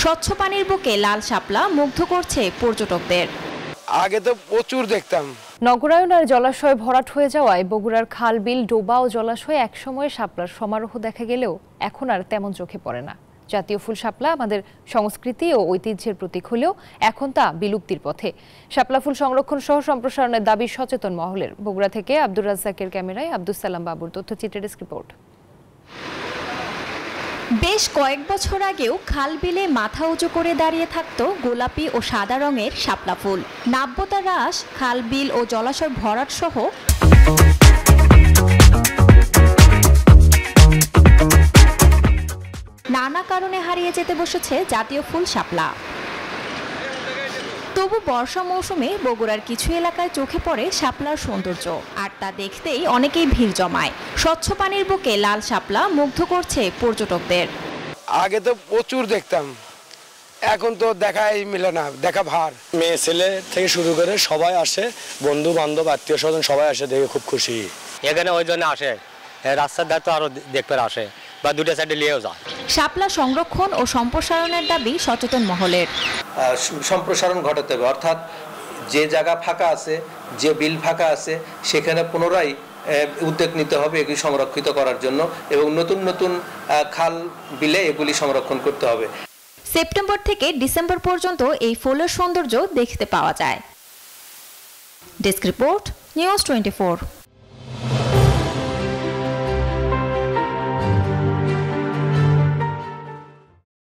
স্বচ্ছ পানির বুকে লাল শাপলা মুগ্ধ করছে পর্যটকদের। আগে তো প্রচুর দেখতাম। নগরায়ন আর জলাশয় ভরাট হয়ে যাওয়ায় বগুড়ার খাল, বিল, ডোবা ও জলাশয়ে একসময় শাপলার সমারোহ দেখা গেলেও এখন আর তেমন চোখে পড়ে না। জাতীয় ফুল শাপলা আমাদের সংস্কৃতি ও ঐতিহ্যের প্রতীক হলেও এখন তা বিলুপ্তির পথে। শাপলা ফুল সংরক্ষণ সহ সম্প্রসারণের দাবি সচেতন মহলের। বগুড়া থেকে আব্দুর রাজ্জাকের ক্যামেরায় আব্দুস সালাম বাবুর তথ্যচিত্রের রিপোর্ট। বেশ কয়েক বছর আগেও খাল বিলে মাথা উঁচু করে দাঁড়িয়ে থাকত গোলাপি ও সাদা রঙের শাপলা ফুল। নাব্যতা হ্রাস, খাল, বিল ও জলাশয় ভরাট সহ নানা কারণে হারিয়ে যেতে বসেছে জাতীয় ফুল শাপলা। তবু বর্ষা মৌসুমে বগুড়ার কিছু এলাকায় চোখে পড়ে শাপলার সৌন্দর্য, আর তা দেখতেই অনেকেই ভিড় জমায়। স্বচ্ছ পানির বুকে লাল শাপলা মুগ্ধ করছে পর্যটকদের। আগে তো প্রচুর দেখতাম, এখন তো দেখাই মিলে না, দেখা ভার। মেয়ে ছেলে থেকে শুরু করে সবাই আসে, বন্ধু বান্ধব আত্মীয় স্বজন সবাই আসে, দেখে খুব খুশি। এখানে ওই জন্য আসে, রাস্তার ধারে তো আরো দেখতে আসে বা দুটা সাইডে নিয়েও যায়। শাপলা সংরক্ষণ ও সম্প্রসারণের দাবি সচেতন মহলের। সম্প্রসারণ ঘটাতে হবে, অর্থাৎ যে জায়গা ফাঁকা আছে, যে বিল ফাঁকা আছে, সেখানে পুনরায় উদ্যোগ নিতে হবে এগুলি সংরক্ষিত করার জন্য, এবং নতুন নতুন খাল বিলে এগুলি সংরক্ষণ করতে হবে। সেপ্টেম্বর থেকে ডিসেম্বর পর্যন্ত এই ফুলের সৌন্দর্য দেখতে পাওয়া যায়। Desk report, news 24।